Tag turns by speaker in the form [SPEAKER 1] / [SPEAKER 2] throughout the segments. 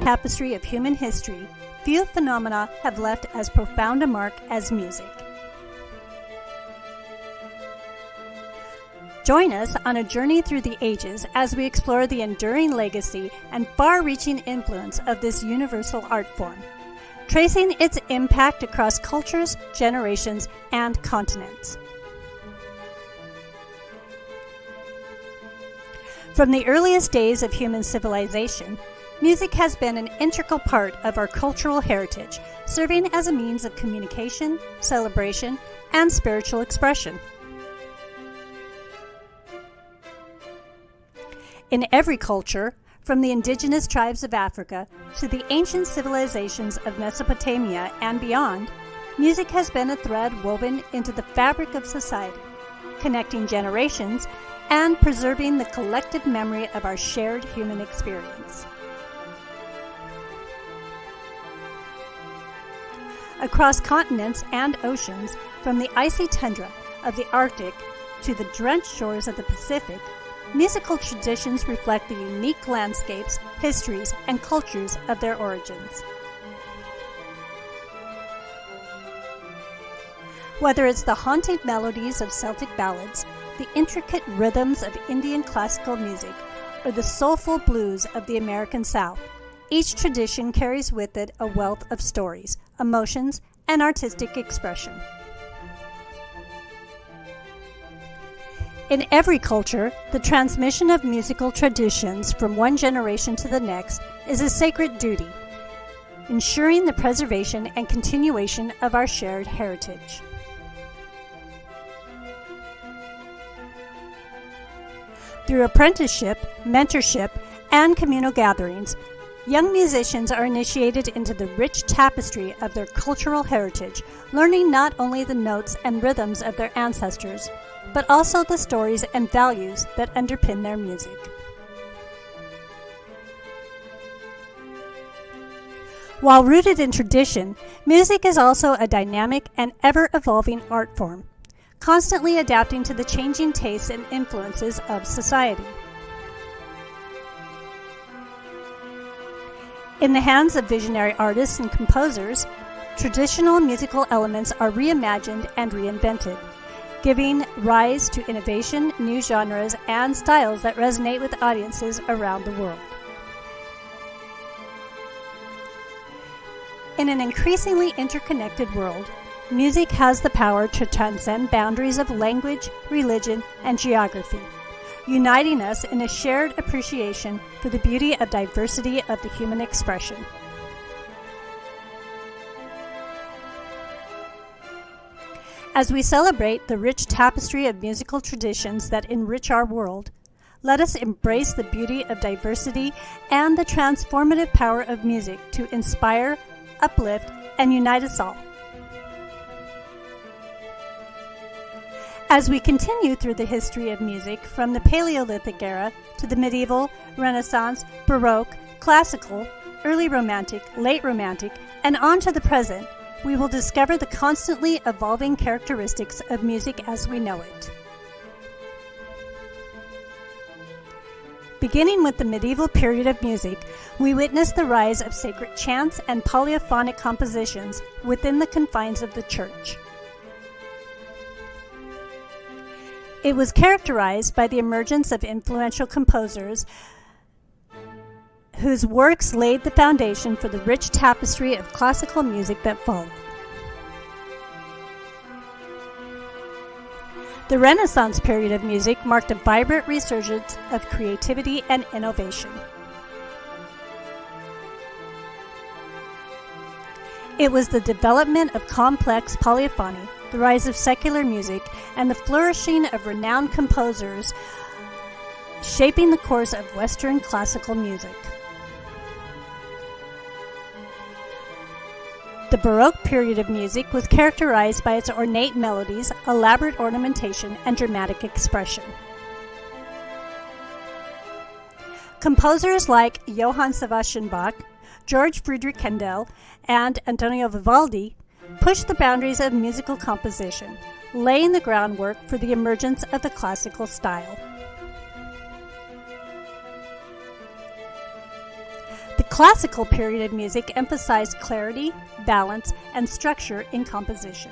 [SPEAKER 1] tapestry of human history, few phenomena have left as profound a mark as music. Join us on a journey through the ages as we explore the enduring legacy and far-reaching influence of this universal art form, tracing its impact across cultures, generations, and continents. From the earliest days of human civilization, music has been an integral part of our cultural heritage, serving as a means of communication, celebration, and spiritual expression. In every culture, from the indigenous tribes of Africa to the ancient civilizations of Mesopotamia and beyond, music has been a thread woven into the fabric of society, connecting generations and preserving the collective memory of our shared human experience. Across continents and oceans, from the icy tundra of the Arctic to the drenched shores of the Pacific, musical traditions reflect the unique landscapes, histories, and cultures of their origins. Whether it's the haunting melodies of Celtic ballads, the intricate rhythms of Indian classical music, or the soulful blues of the American South, each tradition carries with it a wealth of stories, emotions, and artistic expression. In every culture, the transmission of musical traditions from one generation to the next is a sacred duty, ensuring the preservation and continuation of our shared heritage. Through apprenticeship, mentorship, and communal gatherings, young musicians are initiated into the rich tapestry of their cultural heritage, learning not only the notes and rhythms of their ancestors, but also the stories and values that underpin their music. While rooted in tradition, music is also a dynamic and ever-evolving art form, constantly adapting to the changing tastes and influences of society. In the hands of visionary artists and composers, traditional musical elements are reimagined and reinvented, giving rise to innovation, new genres, and styles that resonate with audiences around the world. In an increasingly interconnected world, music has the power to transcend boundaries of language, religion, and geography, uniting us in a shared appreciation for the beauty of diversity of the human expression. As we celebrate the rich tapestry of musical traditions that enrich our world, let us embrace the beauty of diversity and the transformative power of music to inspire, uplift, and unite us all. As we continue through the history of music from the Paleolithic era to the medieval, Renaissance, Baroque, Classical, Early Romantic, Late Romantic, and on to the present, we will discover the constantly evolving characteristics of music as we know it. Beginning with the medieval period of music, we witness the rise of sacred chants and polyphonic compositions within the confines of the church. It was characterized by the emergence of influential composers whose works laid the foundation for the rich tapestry of classical music that followed. The Renaissance period of music marked a vibrant resurgence of creativity and innovation. It was the development of complex polyphony, the rise of secular music, and the flourishing of renowned composers shaping the course of Western classical music. The Baroque period of music was characterized by its ornate melodies, elaborate ornamentation, and dramatic expression. Composers like Johann Sebastian Bach, George Friedrich Handel, and Antonio Vivaldi pushed the boundaries of musical composition, laying the groundwork for the emergence of the classical style. The Classical period music emphasized clarity, balance, and structure in composition.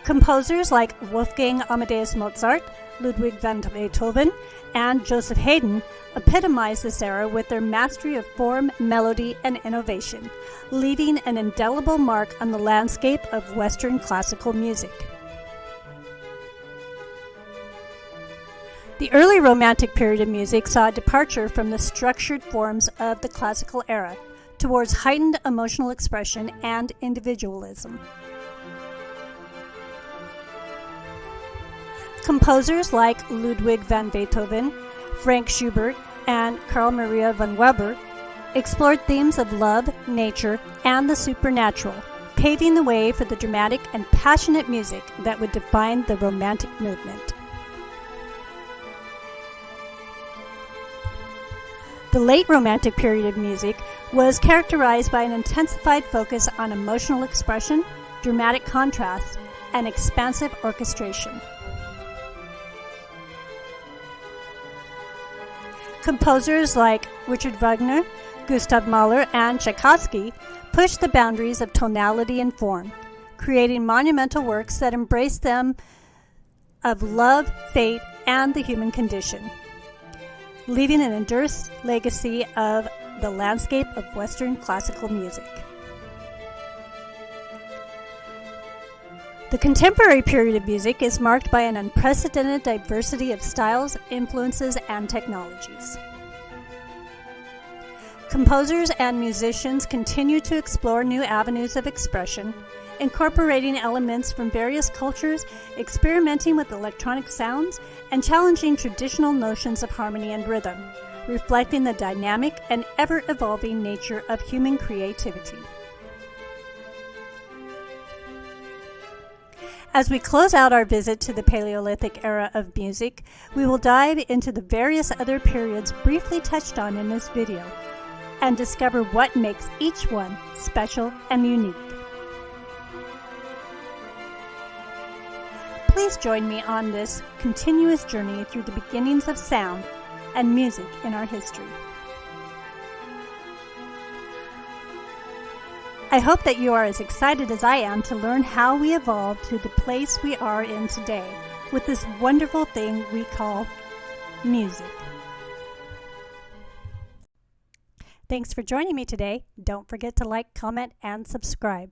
[SPEAKER 1] Composers like Wolfgang Amadeus Mozart, Ludwig van Beethoven, and Joseph Haydn epitomize this era with their mastery of form, melody, and innovation, leaving an indelible mark on the landscape of Western classical music. The early Romantic period of music saw a departure from the structured forms of the classical era towards heightened emotional expression and individualism. Composers like Ludwig van Beethoven, Franz Schubert, and Carl Maria von Weber explored themes of love, nature, and the supernatural, paving the way for the dramatic and passionate music that would define the Romantic movement. The late Romantic period of music was characterized by an intensified focus on emotional expression, dramatic contrast, and expansive orchestration. Composers like Richard Wagner, Gustav Mahler, and Tchaikovsky pushed the boundaries of tonality and form, creating monumental works that embraced them of love, fate, and the human condition, leaving an enduring legacy of the landscape of Western classical music. The contemporary period of music is marked by an unprecedented diversity of styles, influences, and technologies. Composers and musicians continue to explore new avenues of expression, incorporating elements from various cultures, experimenting with electronic sounds, and challenging traditional notions of harmony and rhythm, reflecting the dynamic and ever-evolving nature of human creativity. As we close out our visit to the Paleolithic era of music, we will dive into the various other periods briefly touched on in this video and discover what makes each one special and unique. Please join me on this continuous journey through the beginnings of sound and music in our history. I hope that you are as excited as I am to learn how we evolved to the place we are in today with this wonderful thing we call music. Thanks for joining me today. Don't forget to like, comment, and subscribe.